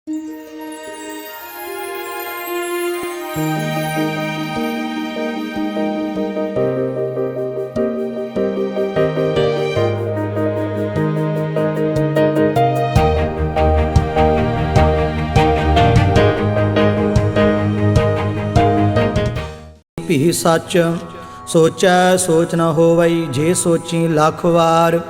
भी सच सोचै सोच न होवई, जे सोची लख वार।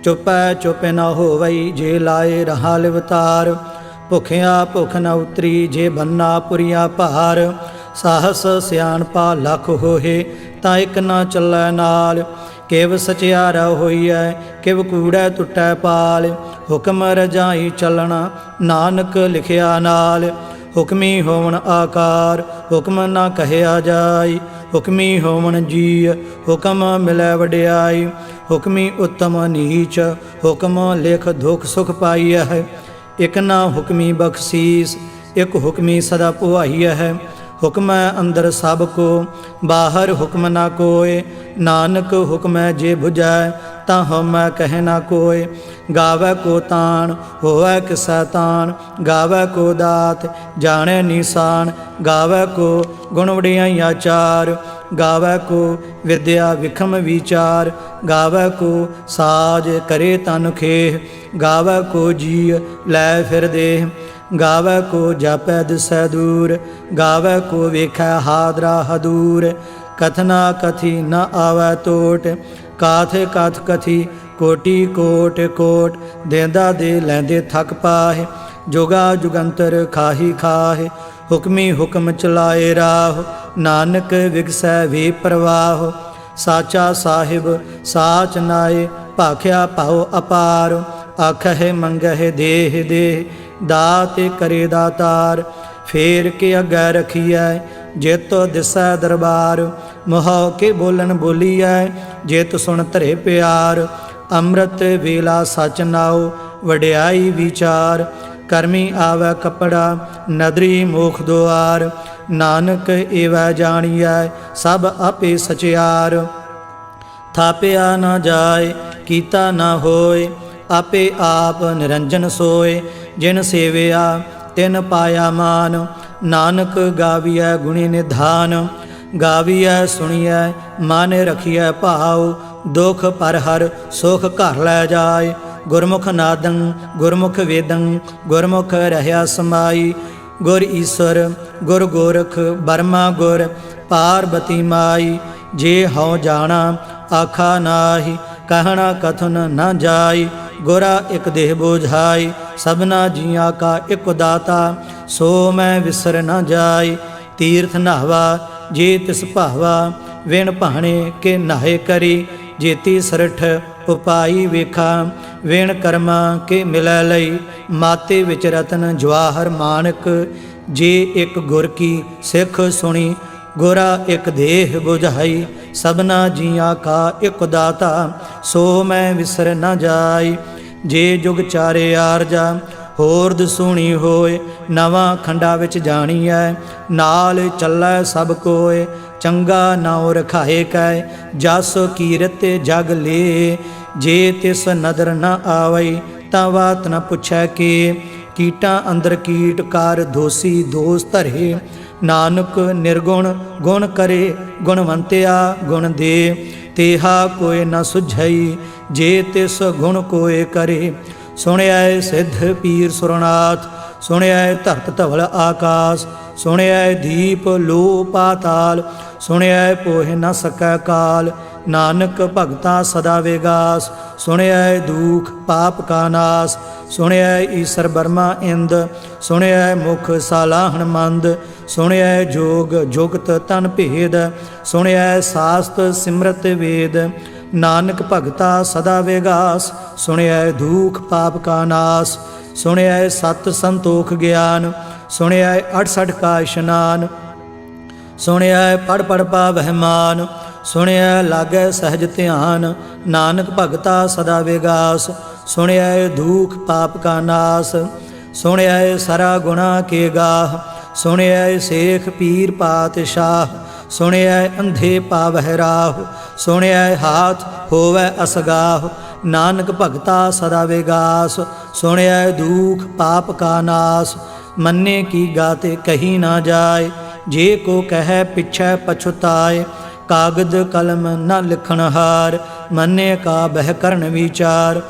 चुपै चुप न होवई, जे लाए रहा लिवतार। भुखिया भुख न उतरी, जे बन्ना पुरिया भार। साहस सियाणपा लख होहे, तां इक न चलै नाल। किव सचियारा होईਐ, किव कूड़ै टुटै पाल। हुक्म रजाई चलना, नानक लिखिया नाल। हुक्मी होवन आकार, हुक्म ना कहया जाय। हुक्मी होवन जीय, हुक्म मिलै वड्याई। हुक्मी उत्तम नीच, हुक्म लिख दुख सुख पाईਐ। इक ना हुक्मी बख्शीस, इक हुक्मी सदा पुआईਐ। हुक्म अंदर सब को, बाहर हुक्म ना कोय। नानक हुक्म जे बुझै, तां हमै कह ना कोय। गावै को तान, होवै किसै तान। गावै को दात, जाणै निशान। गावै को गुण वडियाइया चार। गावै को विद्या विखम विचार। गावै को साज करे तन खेह। गावै को जीय लै फिर देह। गावै को जापै दिसै दूर। गावै को वेखै हादरा हदूर। कथना कथी न आवै टोट, काथ कथ कथी कोटि कोट कोट। देंदा दे लैंदे थक पाहे, जुगा जुगंतर खाही खाहे। हुक्मी हुक्म चलाए राह, नानक विगसै वे प्रवाह। साचा साहिब साच नाए, भाख्या पाओ अपार। आखह मंगह देह देह, दात करे दातार। फेर के अगै रखिए, जित दिसै दरबार। मोह के बोलन बोलीऐ, जित सुन धरे प्यार। अमृत वेला सच नाओ, वड्याई विचार। करमी आवै कपड़ा, नदरी मोख दुआर। नानक एवै जानिए, सब आपे सचियार। थापिया न जाय, कीता न होय। आपे आप निरंजन सोय। जिन सेविया तिन पाया मान। नानक गाविया गुणी निधान। गाविया सुनिया मन रखिया भाव। दुख पर हर सुख घर लै जाय। गुरमुख नादं गुरमुख वेदं, गुरमुख रहया समाई। गुर ईश्वर गुर गोरख, बर्मा गुर पार्वती माई। जे हਉ जाना आखा नाहि, कहना कथन न जाय। गोरा एक देह बोझाई, सबना जिया का एक दाता। सो मैं विसर न जाय। तीर्थ नहावा जे तिस भावा, विण भाणे के नाहे करी। जेती सरठ उपाई वेखा, विण कर्मा के मिलै लई। माते विच रतन जवाहर मानक, जे एक गुर की सिख सुनी। गोरा एक देह बुझाई, सबना जिया का एक दाता। सो मैं विसर न जाय। जे जुग चारे आरजा, होरद सुनी होए। नवा खंडा विच जाणीਐ, नाल चलै सब कोय। चंगा नाਉ रखाए कै, जस कीरत जग ले। जे तिस नदर न आवई, तां बात न पुछै के। कीटा अंदर कीट कार, दोषी दोष धरे। नानक निर्गुण गुण करे, गुणवंतिया गुण दे। तेहा कोय न सुझई, जे तिस गुण कोय करे। सुनिया सिद्ध पीर सुरनाथ, सुनिया धरत धवल आकाश। सुनिया दीप लो पाताल, सुनिया पोह न सकै काल। नानक भगता सदा विगास, सुनिया दुख पाप का नाश। सुनिया ईसर बर्मा इंद, सुनिया मुख सालाहन मंद। सुनिया जोग जुगत तन भेद, सुनिया शास्त्र सिमरत वेद। नानक भगता सदा विगास, सुनिया दुख पाप का नाश। सुनिया सत संतोख ज्ञान, सुनिया 68 का इशनान। सुनिया पढ़ पढ़ पावਹਿ मान, सुनिया लागै सहज ध्यान। नानक भगता सदा विगास, सुनिया दुख पाप का नाश। सुनिया सरा गुणा के गाह, सुनिया शेख पीर पातशाह। सुनिया अंधे पावਹਿ राह, सुनिया हाथ होवै असगाह। नानक भगता सदा विगास, सुनिया दुख पाप का नाश। मन्ने की गाते कही ना जाए, जे को कह पिछै पछुताए। कागद कलम न लिखन हार, मन्ने का बह करन विचार।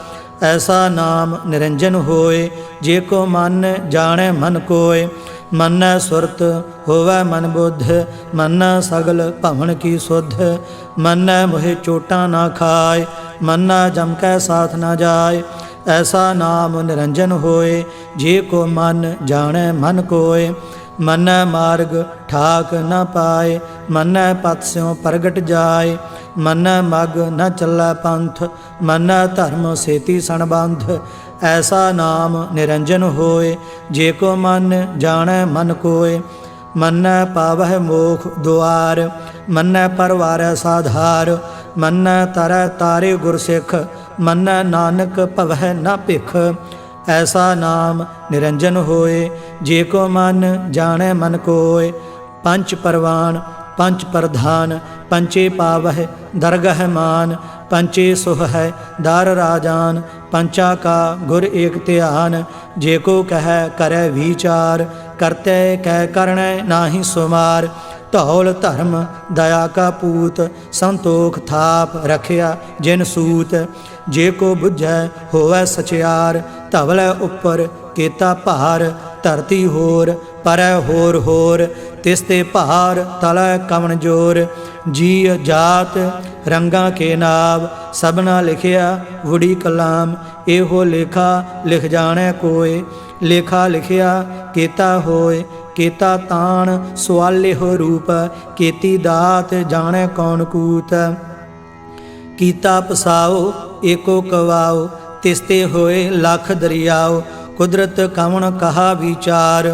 ऐसा नाम निरंजन होए, जे को मन जाने मन कोय। मन्नै सुरत होवै मन बुद्ध, मन्नै सगल भवन की सुध। मन्नै मोहे चोटां ना खाए, मन्नै जम कै साथ न जाए। ऐसा नाम निरंजन होए, जे को मन जाने मन कोय। मन्नै मार्ग ठाक न पाए, मन्नै पथ स्यों प्रगट जाए। मन्नै मग न चलै पंथ, मन्नै धर्म सेती सणबंध। ऐसा नाम निरंजन होए, जे को मन जाने मन कोय। मन्नै पावह मोख दुआर, मन्नै परवारै साधार। मन्नै तरੈ तारे गुरसिख, मन्नै नानक भवै न भिख। ऐसा नाम निरंजन होए, जे को मन जाने मन कोय। पंच परवान पंच प्रधान, पंचे पावह दरगह मान। पंचे सुह है दार राजान, पंचा का गुर एक ध्यान। जे को कह करे विचार, करते कह करने नाहि सुमार। धौल धर्म दया का पूत, संतोख थाप रखिया जिन सूत। जे को बुझै होवै सचियार, धवलै उपर केता भार। धरती होर परै होर होर, तिसते भार तलै कवन जोर। जी जात रंगा के नाव, सबना लिखिया वुड़ी कलाम। एहो लेखा लिख जाने कोय, लेखा लिखिया केता होय। केता ताण सुआले हो रूप, केती दात जाने कौन कूत। कीता पसाओ एको कवाओ, तिसते होए लख दरियाओ। कुदरत कवन कहा विचार,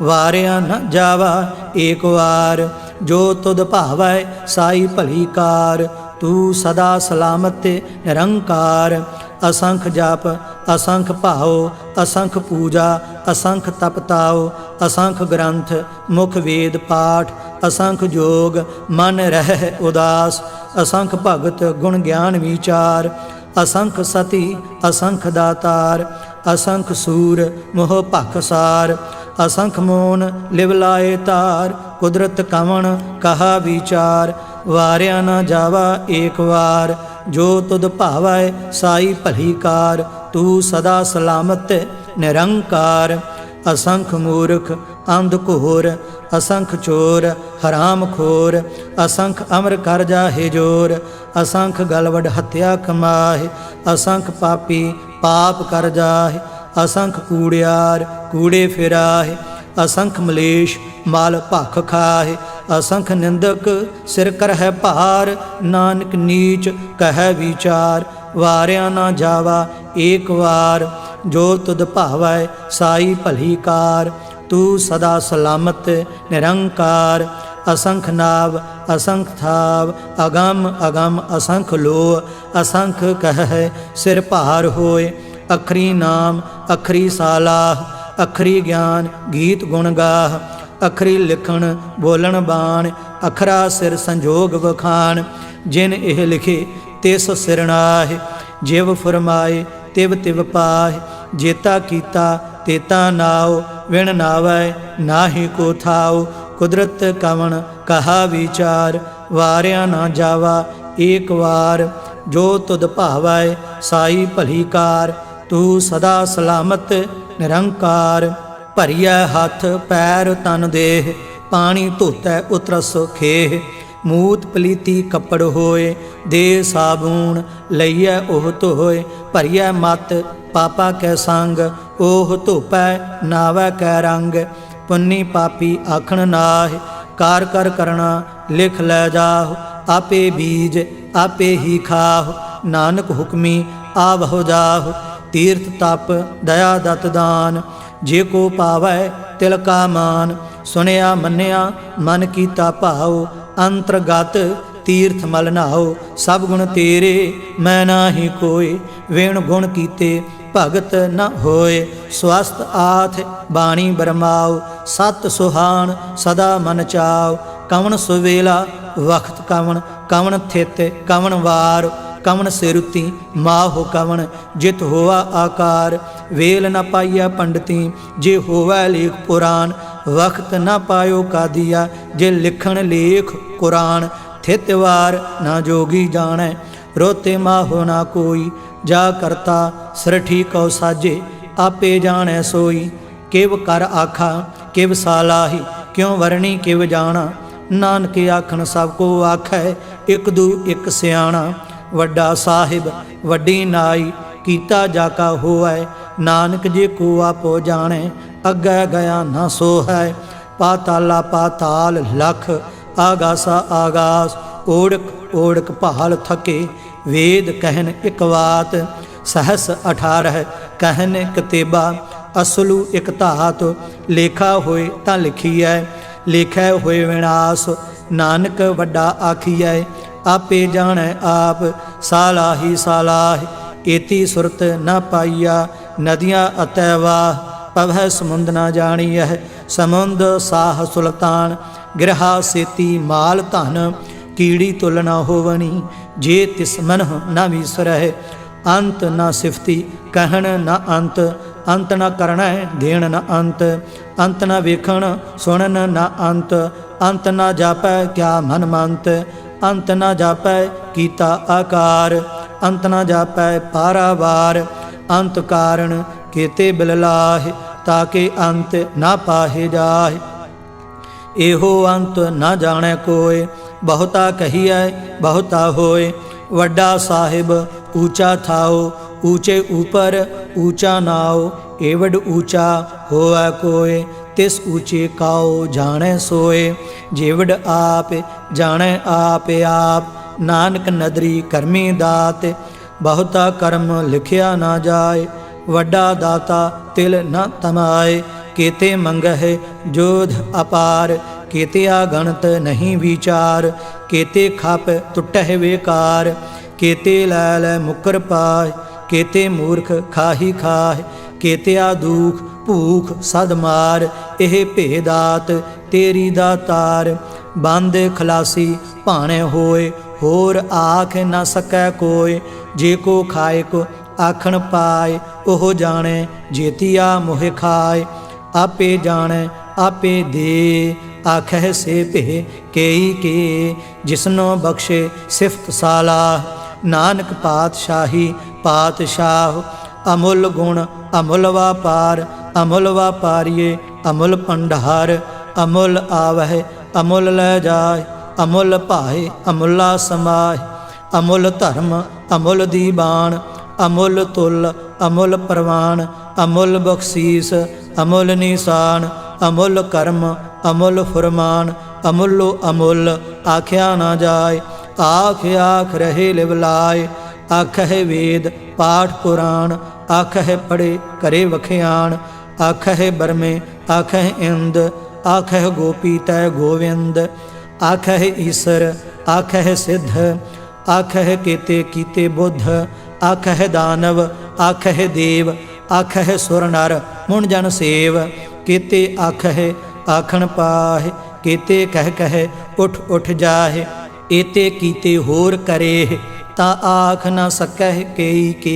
वारिया न जावा एक वार। जो तुद भावै साई भली कार, तू सदा सलामत निरंकार। असंख जाप असंख भाओ, असंख पूजा असंख तपताओ। असंख ग्रंथ मुख वेद पाठ, असंख जोग मन रह उदास। असंख भगत गुण ज्ञान विचार, असंख सती असंख दातार। असंख सूर मोह भखसार, असंख मोन लिवलाए तार। कुदरत कवन कहा विचार, वारिया न जावा एक वार। जो तुद भावै साई भली कार, तू सदा सलामत निरंकार। असंख मूर्ख अंध घोर, असंख चोर हराम खोर। असंख अमर कर जाहे जोर, असंख गलवड हत्या कमाहे। असंख पापी पाप कर जाहे, असंख कूड़ियार कूड़े फिराहे। असंख मलेश माल भख खाहे, असंख निंदक सिर करह भार। नानक नीच कह विचार, वारिया न जावा एक वार। जो तुद भावै साई भली कार, तू सदा सलामत निरंकार। असंख नाव असंख थाव, अगम अगम असंख लोह। असंख कह सिर भार होए, अखरी नाम अखरी सालाह। अखरी ज्ञान गीत गुण गाह, अखरी लिखण बोलन बाण। अखरा सिर संजोग वखान, जिन एह लिखे तिस सिर नाहि। जिव फरमाए तिव तिव पाहि, जेता कीता तेता नाओ। विण नावै नाहि को थाओ, कुदरत कवन कहा विचार। वारिया ना जावा एक वार, जो तुद भावै साई भली कार। तू सदा सलामत निरंकार। भरिया हाथ पैर तन देह, पानी धोतै उतरस खेह। मूत पलीती कपड़ होए, दे साबून लईयै ओह धोए। भरिया मत पापा कै संग, ओह धोपै नावै कै रंग। पुन्नी पापी आखण नाहि, कार कर करना लिख लै जाहो। आपे बीज आपे ही खाहो, नानक हुक्मी आवहो जाहो। तीर्थ तप दया दत दान, जे को पावै तिल का मान। सुनिया मन्निया मन कीता भाओ, अंतरगत तीर्थ मल नहाओ। सब गुण तेरे मैं नाहि कोय, वेण गुण कीते भगत न होए। स्वस्थ आथ बाणी बरमाओ, सत सुहान सदा मन चाओ। कवन सुवेला वक्त कवन, कवन थित कवन वार। कवन सिरुति माहो कवन, जित होआ आकार। वेल न पाइया पंडिती जे होवै लेख पुराण। वक्त न पायो कादिया जे लिखण लेख कुरान। थितवार न जोगी जानै रोते माहो ना कोई। जा करता सरठी कौ साजे आपे जानै सोई। किव कर आखा किव सालाही क्यों वरणी किव जाना। नानक आखन सब को आखै एक दू एक सियाणा। वड्डा साहिब वड्डी नाई कीता जाका होवै। नानक जे को आपो जाने अग्गै गया ना सो है। पाताला पाताल लख आगासा आगास। ओढ़क ओढ़क भाल थके वेद कहन एक बात। सहस 18 कहन कतेबा असलू एक धात। लेखा होए तां लिखीਐ लेखै होए विनाश। नानक वड्डा आखीਐ आपे जानै आप। सालाही सालाह एती सुरत न पाइया नदियाँ अतैवाह। पवह समुंद न जानियह समुंद साह सुल्तान। गिरहा सेती माल धन कीड़ी तुल न होवनी। जे तिस मनह न विसरह अंत न सिफती कहन न अंत। अंत न करण देण न अंत। अंत न वेखण सुनन न अंत। अंत न जापै क्या मन मंत। अंत न जापै कीता आकार। अंत न जापै पारावार। अंत कारण केते बिललाह ताके अंत न पाहे जाह। एहो अंत न जाने कोय बहुता कहिए बहुता होय। वड्डा साहिब ऊंचा थाओ ऊंचे ऊपर ऊंचा नाओ। एवड ऊंचा होवै कोय तिस ऊंचे काओ जाने सोए। जेवड आप जाने आप आप। नानक नदरी करमी दात बहुता कर्म लिखिया ना जाए। वड्डा दाता तिल न तमाए। केते मंगह जोध अपार केते आगणत नहीं विचार। केते खाप टुटह बेकार केते लैल मुकर पाय। केते मूर्ख खाही खाह केते आ दुख भूख सद मार। एह भेदात तेरी दातार। बंद खलासी भाणे होए होर आख न सकै कोय। जे को खाए को आखण पाए ओह जाने जेतिया मोह खाए। आपे जाने आपे दे आखह से भे केई के। जिसनो बख्शे सिफत सालाह नानक पातशाही पातशाह। अमुल गुण अमुल वापार अमुल वापारिये अमुल भंडार। अमुल आवह अमुल लै जाय अमुल भाए अमुला समाय। अमुल धर्म अमुल दीवान अमुल तुल अमुल प्रवान। अमुल बख्शीस अमुल निशान अमुल कर्म अमुल फुरमान। अमुलो अमुल आख्या ना जाय आख आख रहे लिवलाय। आखह वेद पाठ पुराण आखह पढ़े करे वखियान। आखह बरमे आखह इंद आखह गोपी तय गोविंद। आखह ईसर आखह सिद्ध आखह केते कीते बुद्ध। आखह दानव आखह देव आखह सुर नर मुन जन सेव। केते आखह आखण पाह केते कह कह उठ उठ जाहे। एते कीते होर करे ता आख न सकह केई के।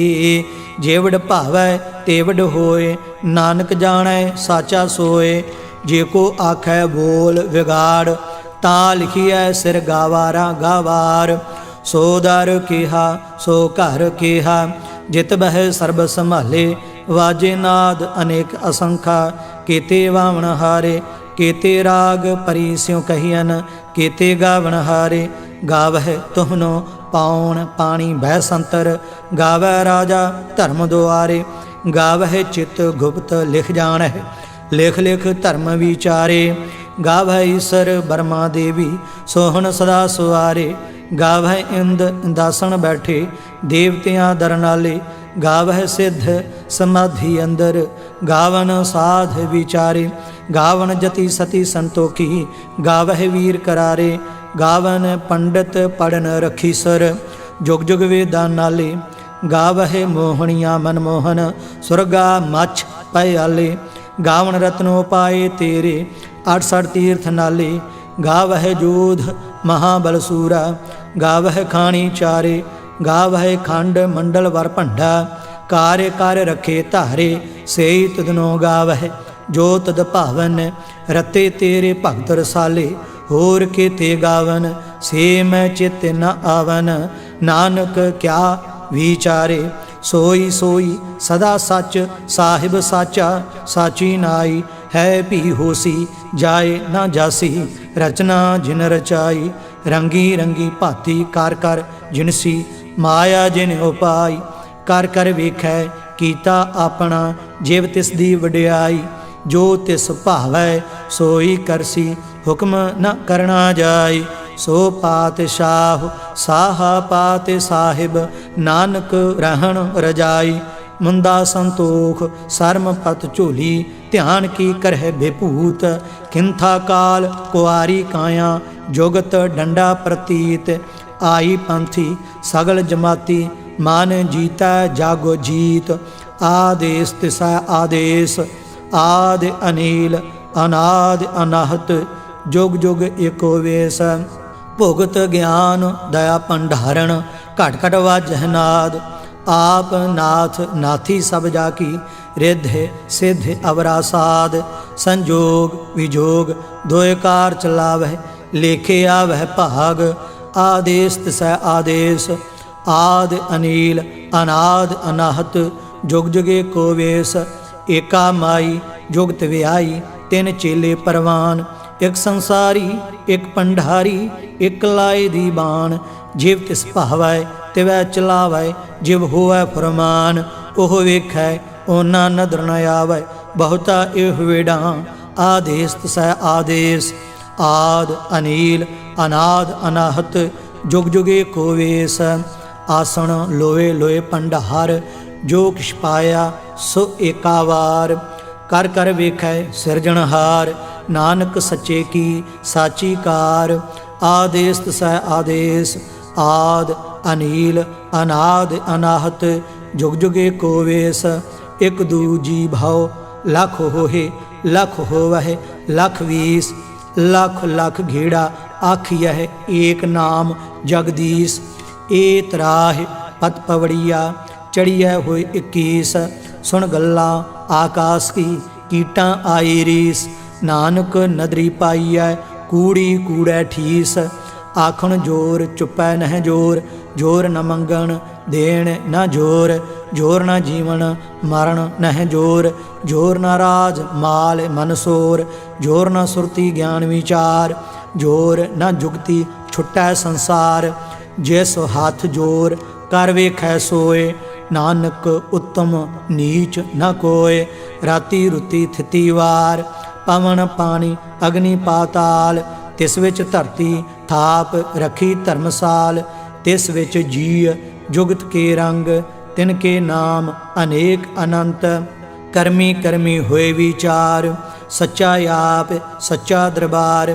जेवड भावै तेवड होए नानक जानै साचा सोए। जे को आखै बोल विगाड़ ता लिखिए सिर गावारा गावार। सो दर केहा सो घर केहा जित बह सर्ब संभाले। वाजे नाद अनेक असंखा केते वावण हारे। केते राग परी स्यों कहियन केते गावण हारे। गावह तुहनो पाउन पानी बह संतर। गावै राजा धर्म दुआरे। गावह चित गुप्त लिख जानह लिख लिख धर्म विचारे। गावह ईसर बर्मा देवी सोहन सदा सुआरे। गावह इंद दासन बैठे देवतियां दरनाले। गावह सिद्ध समाधि अंदर गावन साध विचारे। गावन जति सती संतोखी गावह वीर करारे। गावन पंडित पढ़न रखी सर जुग जुग वेदा नाले। गावह मोहनिया मनमोहन सुरगा मछ पयाले। गावन रत्नो पाए तेरे 68 तीर्थ नाले। गावह जोध महाबलसूरा गावह खाणी चारे। गावह खंड मंडल वर भंडा कार्य कर रखे धारे सेई तुदनो गावह जो तद भावन रते तेरे भगत रसाले होर के ते गावन से मैं चित न आवन नानक क्या विचारे सोई सोई सदा सच साहिब साचा साची नाई है भी होसी जाए ना जासी रचना जिन रचाई रंगी रंगी भाती कर कर जिनसी माया जिन उपाई कर कर वेखै कीता अपना जिव तिस दी वडियाई जो तिस भावै सोई करसी हुक्म न करना जाय सो पातशाह साहा पात साहिब नानक रहन रजाई मुंदा संतोख सरम पत झोली ध्यान की करह बेभूत किंथा काल कुआरी काया जुगत डंडा प्रतीत आई पंथी सगल जमाती मान जीता जागो जीत आदेश तिसा आदेश आदि अनिल अनादि अनाहत जुग जुग एको वेश भुगत ज्ञान दया भंडारण घट घट वाजह नाद आप नाथ नाथी सब जाकी रिद्धि सिद्धि अवरासाद संजोग विजोग दोयकार चलावह लेखे आवह भाग आदेश तिसै आदेश आदि अनिल अनाद अनाहत जुग जुगे को वेश एका माई जुगत व्याई तिन चेले परवान एक संसारी एक पंडारी एक लाए दी बाण जिव तिस भावै तिवै चलावै जिव होवै फरमान ओह वेखै ओना नदर न आवै बहुता एह वेड़ा आदेश तिसै आदेश आद अनिल अनाद अनाहत जुग जुगे को वेश आसन लोए लोए पंडार जो किछ पाया सो एका वार कर कर वेखै सिरजनहार नानक सच्चे की साची कार आदेश तिसै आदेश आद अनिल अनाद अनाहत जुग जुगे को वेश एक दूजी भाव लख होहे लख होवह लख वीस लख लख घेड़ा आखियह एक नाम जगदीश ए तराह पत पवड़िया चढ़िया हुए 21 सुन गल्ला आकाश की कीटा आई रीस नानक नदरी पाईऐ कूड़ी कूड़ै ठीस आखण जोर चुपै नह जोर जोर न मंगण देण न जोर जोर न जीवन मरण नह जोर जोर न राज माल मनसोर जोर न सुरती ज्ञान विचार जोर न जुगती छुटै संसार जिस हाथ जोर कर वेखै सोए नानक उत्तम नीच न कोय राती रुती थिति वार पवन पानी अग्नि पाताल तिस विच धरती थाप रखी धर्मसाल तिस विच जीय जुगत के रंग तिनके नाम अनेक अनंत करमी करमी होए विचार सच्चा आप सच्चा दरबार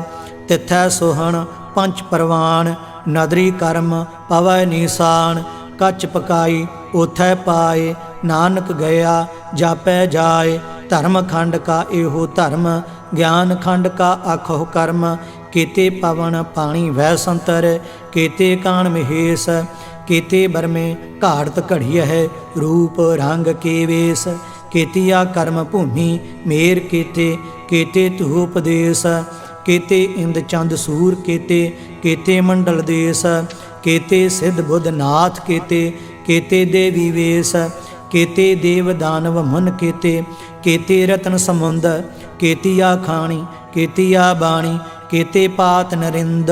तिथै सोहन पंच परवान नदरी कर्म पवै निशान कच पकाई ओथै पाए नानक गया जापै जाए धर्म खंड का एहो धर्म ज्ञान खंड का आखो कर्म केते पवन पानी वह संतर केते कान महेश केते बरमे घाड़त घड़िय है रूप रंग के वेश केतिया कर्म भूमि मेर केते केते धूपदेश केते इंद चंद सूर केते केते मंडल देश केते सिद्ध बुद्ध नाथ केते केते देवी वेश केते देव दानव मन केते केते रतन समुंद केतिया खाणी केतिया बाणी केते पात नरिंद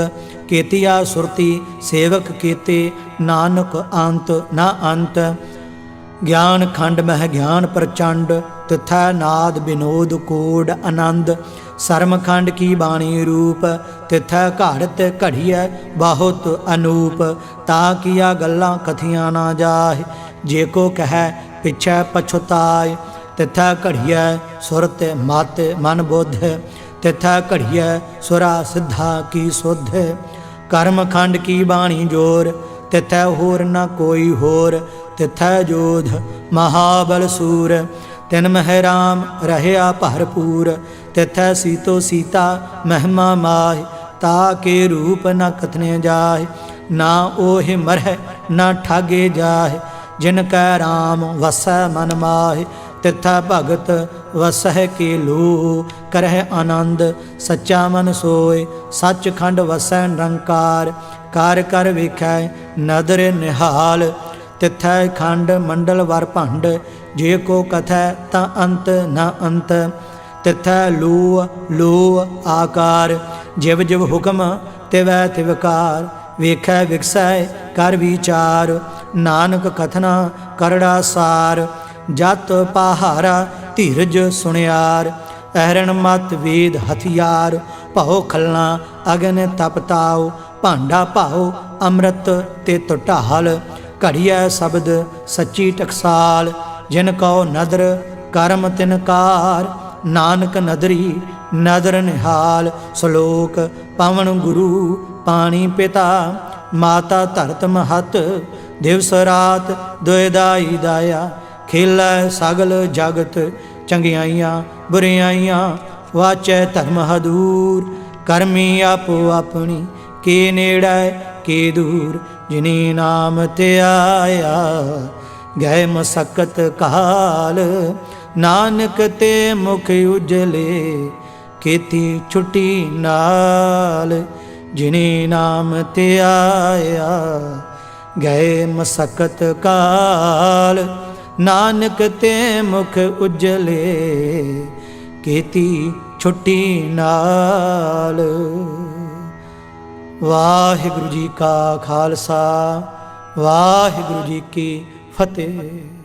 केतिया सुरती सेवक केते नानक अंत न अंत ज्ञान खंड मह ज्ञान प्रचंड तथा नाद विनोद कोड आनंद सरमखंड की बाणी रूप तिथै घाड़त घड़िय बहुत अनूप ता किया गल्लां कथियां ना जाए जे को कह पिछै पछुताय तिथै घड़िय सुरत मत मन बुद्ध तिथै घड़िय सुरा सिद्धा की सुध कर्म खंड की बाणी जोर तिथै होर न कोई होर तिथै जोध महाबल सूर तिन मह राम रहया भरपूर तिथै सीतो सीता महिमा माह ताके रूप न कथने जाए ना ओह मरह न ठागे जाए जिन कै राम वसै मन माहि, तिथै भगत वसह के लूह। करह आनंद सच्चा मन सोय, सचखंड वसै निरंकार। कार कर वेखै नदर निहाल, तिथै खंड मंडल वर भंड। जे को कथै ता अंत न अंत, तिथै लूह लूह आकार। जिव जिव हुक्म तिवै तिवकार, वेखै विकसै कर विचार। नानक कथना करड़ा सार, जत पहारा धीरज सुनियार। अहरण मत वेद हथियार, भाओ खलना अगन तपताओ। भांडा भाओ अमृत तित ढाल, घड़िया शब्द सच्ची टकसाल। जिन कहो नदर कर्म तिनकार, नानक नदरी नदर निहाल। श्लोक पवन गुरु पानी पिता, माता धरत महत। दिवस रात दुयदाई दाया, खेलै सगल जगत। चंगियाइयां बुरियाइयां वाचै धर्म हदूर। करमी आपो अपनी के नेड़ै के दूर। जिनी नाम ते आया गए मसकत काल, नानक ते मुख उजले खेती छुट्टी नाल। जिनी नाम ते आया गए मसकत काल, नानक ते मुख उजले खेती छुट्टी नाल। वाहिगुरु जी का खालसा, वाहिगुरु जी की फतेह।